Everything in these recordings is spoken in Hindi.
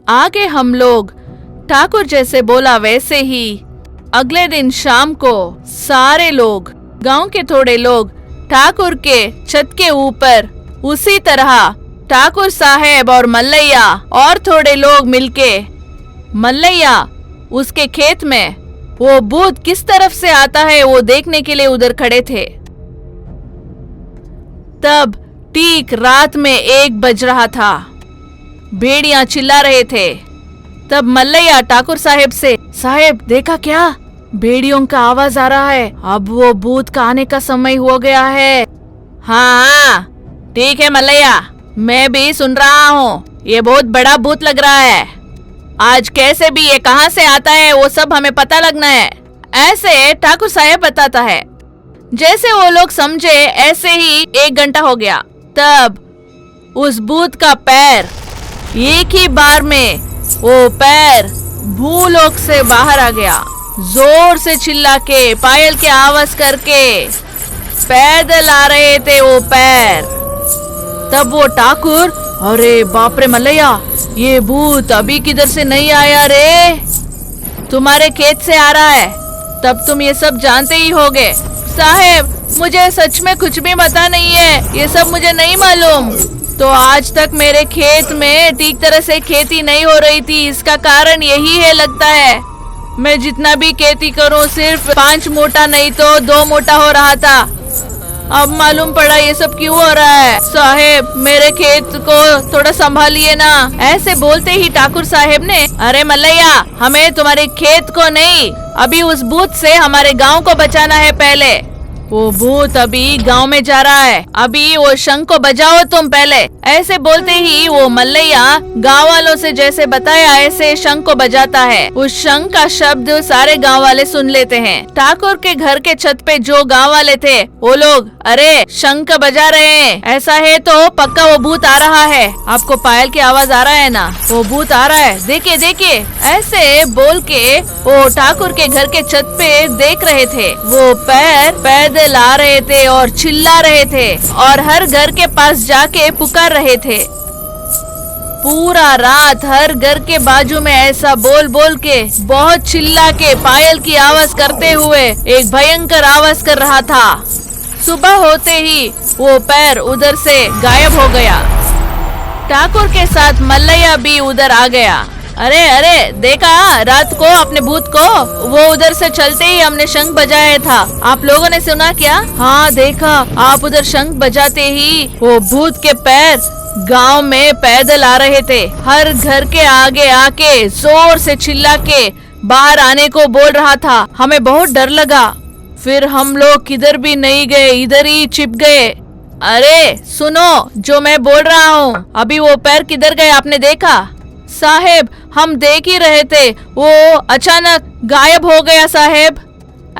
आगे हम लोग ठाकुर जैसे बोला वैसे ही अगले दिन शाम को सारे लोग, गांव के थोड़े लोग ठाकुर के छत के ऊपर उसी तरह ठाकुर साहब और मल्लैया और थोड़े लोग मिलके मल्लैया उसके खेत में वो भूत किस तरफ से आता है वो देखने के लिए उधर खड़े थे। तब ठीक रात में 1 बज रहा था। भेड़िया चिल्ला रहे थे। तब मल्लैया ठाकुर साहब से, साहब देखा क्या, भेड़ियों का आवाज आ रहा है, अब वो भूत का आने का समय हो गया है। हाँ ठीक है मल्लैया, मैं भी सुन रहा हूँ, ये बहुत बड़ा भूत लग रहा है। आज कैसे भी ये कहाँ से आता है वो सब हमें पता लगना है, ऐसे ठाकुर साहब बताता है। जैसे वो लोग समझे ऐसे ही 1 घंटा हो गया। तब उस भूत का पैर एक ही बार में वो पैर भूलोक से बाहर आ गया। जोर से चिल्ला के पायल के आवाज करके पैदल आ रहे थे वो पैर। तब वो ठाकुर, अरे बाप रे मल्लैया, ये भूत अभी किधर से नहीं आया रे, तुम्हारे खेत से आ रहा है। तब तुम ये सब जानते ही होगे। साहब मुझे सच में कुछ भी पता नहीं है, ये सब मुझे नहीं मालूम। तो आज तक मेरे खेत में ठीक तरह से खेती नहीं हो रही थी, इसका कारण यही है लगता है। मैं जितना भी खेती करूं सिर्फ 5 मोटा नहीं तो 2 मोटा हो रहा था। अब मालूम पड़ा ये सब क्यों हो रहा है। साहेब मेरे खेत को थोड़ा संभालिए ना। ऐसे बोलते ही ठाकुर साहेब ने, अरे मल्लैया हमें तुम्हारे खेत को नहीं, अभी उस भूत से हमारे गांव को बचाना है पहले। वो भूत अभी गांव में जा रहा है, अभी वो शंख को बजाओ तुम पहले। ऐसे बोलते ही वो मल्लैया गांव वालों से जैसे बताया ऐसे शंख को बजाता है। उस शंख का शब्द सारे गांव वाले सुन लेते हैं। ठाकुर के घर के छत पे जो गांव वाले थे वो लोग, अरे शंख बजा रहे हैं, ऐसा है तो पक्का वो भूत आ रहा है। आपको पायल की आवाज आ रहा है ना, वो भूत आ रहा है, देखिए देखिए। ऐसे बोल के वो ठाकुर के घर के छत पे देख रहे थे। वो पैदल आ रहे थे और चिल्ला रहे थे और हर घर के पास जाके पुकार रहे थे। पूरा रात हर घर के बाजू में ऐसा बोल बोल के, बहुत चिल्ला के, पायल की आवाज करते हुए एक भयंकर आवाज कर रहा था। सुबह होते ही वो पैर उधर से गायब हो गया। ठाकुर के साथ मल्लैया भी उधर आ गया। अरे अरे देखा रात को अपने भूत को, वो उधर से चलते ही हमने शंख बजाया था, आप लोगों ने सुना क्या? हाँ देखा, आप उधर शंख बजाते ही वो भूत के पैर गांव में पैदल आ रहे थे। हर घर के आगे आके जोर से चिल्ला के बाहर आने को बोल रहा था। हमें बहुत डर लगा, फिर हम लोग किधर भी नहीं गए, इधर ही छिप गए। अरे सुनो जो मैं बोल रहा हूँ, अभी वो पैर किधर गए आपने देखा? साहेब हम देख ही रहे थे, वो अचानक गायब हो गया साहेब।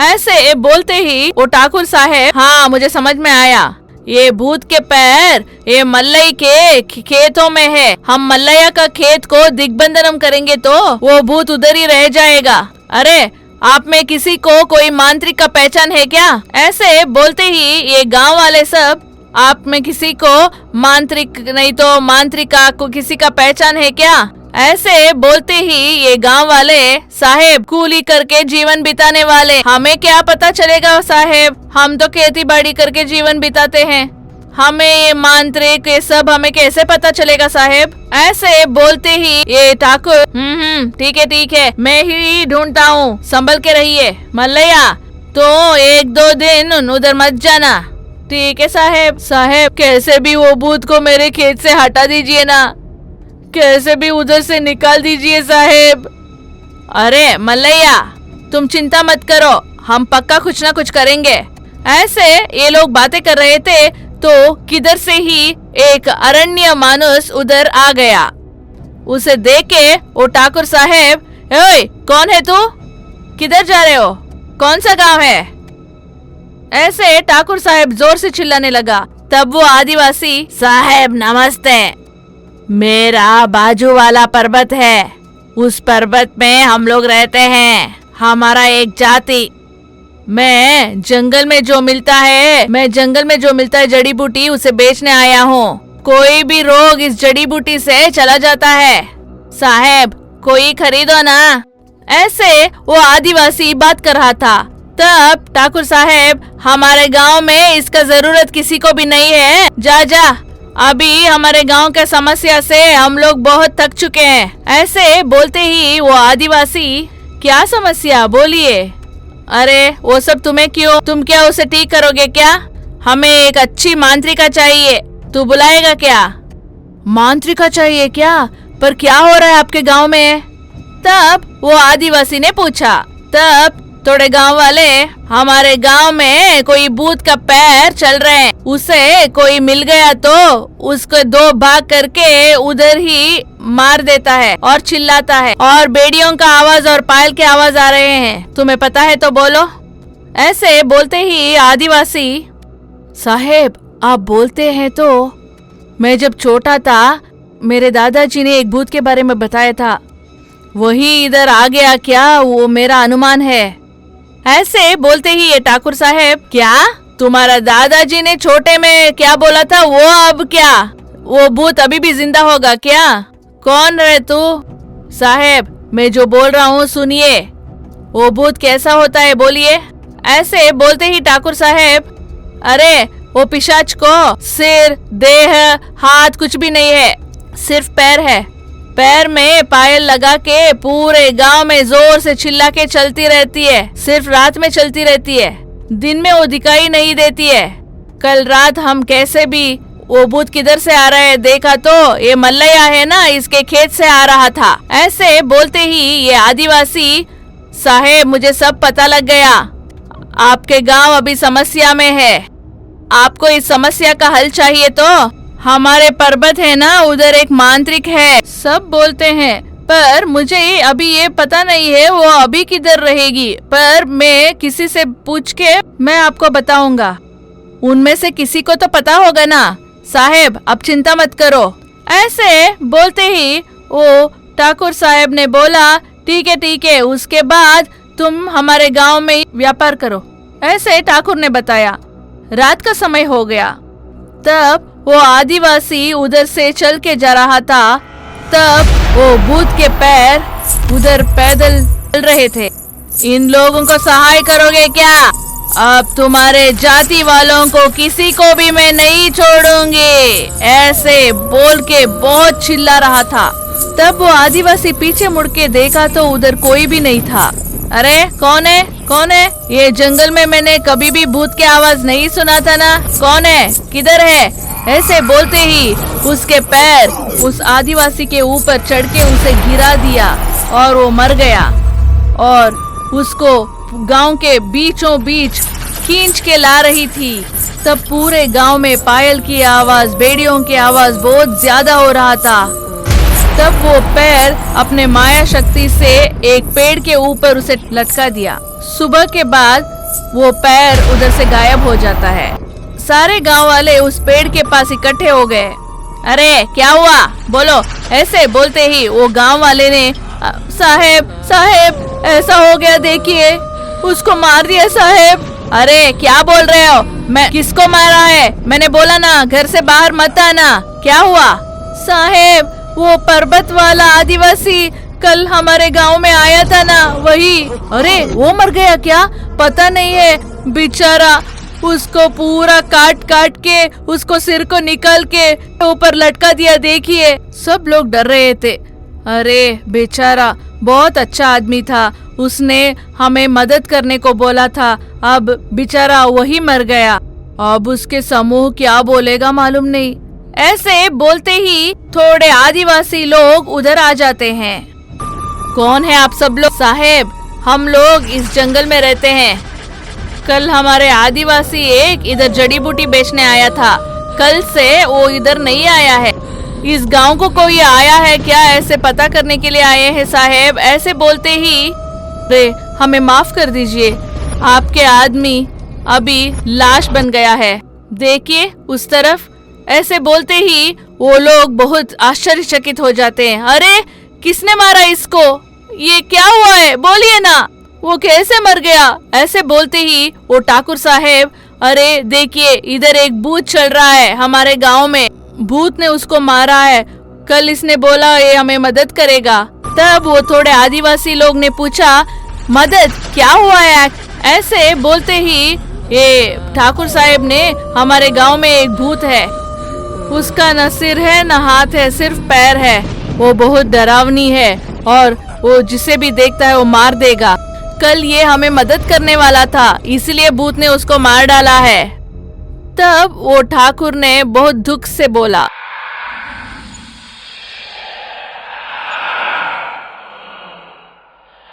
ऐसे बोलते ही वो ठाकुर साहेब, हाँ मुझे समझ में आया, ये भूत के पैर ये मल्लई के खेतों में है। हम मल्लैया का खेत को दिग्बंधनम करेंगे तो वो भूत उधर ही रह जाएगा। अरे आप में किसी को कोई मांत्रिक का पहचान है क्या? ऐसे बोलते ही ये गांव वाले सब, आप में किसी को मांत्रिक नहीं तो मांत्रिका को किसी का पहचान है क्या? ऐसे बोलते ही ये गांव वाले, साहेब कूली करके जीवन बिताने वाले, हमें क्या पता चलेगा साहेब, हम तो खेती बाड़ी करके जीवन बिताते हैं, हमें ये मांत्रिक ये सब हमें कैसे पता चलेगा साहेब? ऐसे बोलते ही ये ठाकुर, ठीक है मैं ही ढूंढता हूँ, संभल के रहिए। मल्लैया तो 1-2 दिन उधर मत जाना। ठीक है साहेब। साहेब कैसे भी वो भूत को मेरे खेत से हटा दीजिए ना, कैसे भी उधर से निकाल दीजिए साहेब। अरे मल्लैया तुम चिंता मत करो, हम पक्का कुछ ना कुछ करेंगे। ऐसे ये लोग बातें कर रहे थे तो किधर से ही एक अरण्य मानुस उधर आ गया। उसे देख के वो ठाकुर साहेब, ओए कौन है तू, किधर जा रहे हो, कौन सा गांव है? ऐसे ठाकुर साहेब जोर से चिल्लाने लगा। तब वो आदिवासी, साहेब नमस्ते, मेरा बाजू वाला पर्वत है, उस पर्वत में हम लोग रहते हैं, हमारा एक जाति, मैं जंगल में जो मिलता है जड़ी बूटी उसे बेचने आया हूँ। कोई भी रोग इस जड़ी बूटी से चला जाता है। साहेब कोई खरीदो ना। ऐसे वो आदिवासी बात कर रहा था। तब ठाकुर साहेब, हमारे गांव में इसका जरूरत किसी को भी नहीं है, जा जा, अभी हमारे गांव के समस्या से हम लोग बहुत थक चुके हैं। ऐसे बोलते ही वो आदिवासी, क्या समस्या, बोलिए। अरे वो सब तुम्हें क्यों, तुम क्या उसे ठीक करोगे क्या? हमें एक अच्छी मांत्रिका चाहिए, तू बुलाएगा क्या? मांत्रिका चाहिए क्या? पर क्या हो रहा है आपके गांव में? तब वो आदिवासी ने पूछा। तब थोड़े गांव वाले, हमारे गांव में कोई भूत का पैर चल रहे हैं, उसे कोई मिल गया तो उसको दो भाग करके उधर ही मार देता है और चिल्लाता है, और बेड़ियों का आवाज और पायल के आवाज आ रहे हैं, तुम्हें पता है तो बोलो। ऐसे बोलते ही आदिवासी, साहेब आप बोलते हैं तो मैं जब छोटा था मेरे दादाजी ने एक भूत के बारे में बताया था, वही इधर आ गया क्या, वो मेरा अनुमान है। ऐसे बोलते ही ये ठाकुर साहेब, क्या तुम्हारा दादाजी ने छोटे में क्या बोला था, वो अब क्या, वो भूत अभी भी जिंदा होगा क्या? कौन रे तू? साहेब मैं जो बोल रहा हूँ सुनिए, वो भूत कैसा होता है बोलिए। ऐसे बोलते ही ठाकुर साहेब, अरे वो पिशाच को सिर, देह, हाथ कुछ भी नहीं है, सिर्फ पैर है। पैर में पायल लगा के पूरे गांव में जोर से चिल्ला के चलती रहती है, सिर्फ रात में चलती रहती है, दिन में वो दिखाई नहीं देती है। कल रात हम कैसे भी वो भूत किधर से आ रहा है देखा तो ये मल्लैया है ना, इसके खेत से आ रहा था। ऐसे बोलते ही ये आदिवासी, साहेब मुझे सब पता लग गया, आपके गांव अभी समस्या में है, आपको इस समस्या का हल चाहिए तो हमारे पर्वत है ना, उधर एक मांत्रिक है, सब बोलते हैं, पर मुझे अभी ये पता नहीं है वो अभी किधर रहेगी, पर मैं किसी से पूछ के मैं आपको बताऊंगा, उनमें से किसी को तो पता होगा ना साहेब, अब चिंता मत करो। ऐसे बोलते ही वो ठाकुर साहब ने बोला, ठीक है, उसके बाद तुम हमारे गांव में व्यापार करो। ऐसे ठाकुर ने बताया। रात का समय हो गया, तब वो आदिवासी उधर से चल के जा रहा था, तब वो भूत के पैर उधर पैदल चल रहे थे। इन लोगों को सहाय करोगे क्या? अब तुम्हारे जाति वालों को किसी को भी मैं नहीं छोड़ूंगी, ऐसे बोल के बहुत चिल्ला रहा था। तब वो आदिवासी पीछे मुड़ के देखा तो उधर कोई भी नहीं था। अरे कौन है, कौन है? ये जंगल में मैंने कभी भी भूत की आवाज नहीं सुना था ना, कौन है, किधर है? ऐसे बोलते ही उसके पैर उस आदिवासी के ऊपर चढ़ के उसे गिरा दिया और वो मर गया, और उसको गांव के बीचों बीच खींच के ला रही थी। तब पूरे गांव में पायल की आवाज, बेड़ियों की आवाज बहुत ज्यादा हो रहा था। तब वो पैर अपने माया शक्ति से एक पेड़ के ऊपर उसे लटका दिया। सुबह के बाद वो पैर उधर से गायब हो जाता है। सारे गांव वाले उस पेड़ के पास इकट्ठे हो गए। अरे क्या हुआ, बोलो। ऐसे बोलते ही वो गांव वाले ने, साहेब ऐसा हो गया, देखिए उसको मार दिया साहेब। अरे क्या बोल रहे हो, मैं किसको मारा है? मैंने बोला ना घर से बाहर मत आना। क्या हुआ? साहेब वो पर्वत वाला आदिवासी कल हमारे गांव में आया था ना, वही। अरे वो मर गया क्या? पता नहीं है, बेचारा, उसको पूरा काट काट के उसको सिर को निकाल के ऊपर लटका दिया, देखिए। सब लोग डर रहे थे। अरे बेचारा बहुत अच्छा आदमी था, उसने हमें मदद करने को बोला था, अब बेचारा वही मर गया। अब उसके समूह क्या बोलेगा मालूम नहीं। ऐसे बोलते ही थोड़े आदिवासी लोग उधर आ जाते हैं। कौन है आप सब लोग? साहेब हम लोग इस जंगल में रहते हैं। कल हमारे आदिवासी एक इधर जड़ी बूटी बेचने आया था, कल से वो इधर नहीं आया है। इस गांव को कोई आया है क्या, ऐसे पता करने के लिए आए हैं साहेब। ऐसे बोलते ही, रे हमें माफ कर दीजिए, आपके आदमी अभी लाश बन गया है, देखिए उस तरफ। ऐसे बोलते ही वो लोग बहुत आश्चर्यचकित हो जाते हैं। अरे किसने मारा इसको, ये क्या हुआ है, बोलिए ना, वो कैसे मर गया? ऐसे बोलते ही वो ठाकुर साहेब, अरे देखिए इधर एक भूत चल रहा है हमारे गांव में, भूत ने उसको मारा है, कल इसने बोला ये हमें मदद करेगा। तब वो थोड़े आदिवासी लोग ने पूछा, मदद क्या हुआ है? ऐसे बोलते ही ये ठाकुर साहब ने, हमारे गांव में एक भूत है, उसका न सिर है न हाथ है, सिर्फ पैर है। वो बहुत डरावनी है और वो जिसे भी देखता है वो मार देगा। कल ये हमें मदद करने वाला था, इसलिए भूत ने उसको मार डाला है। तब वो ठाकुर ने बहुत दुख से बोला,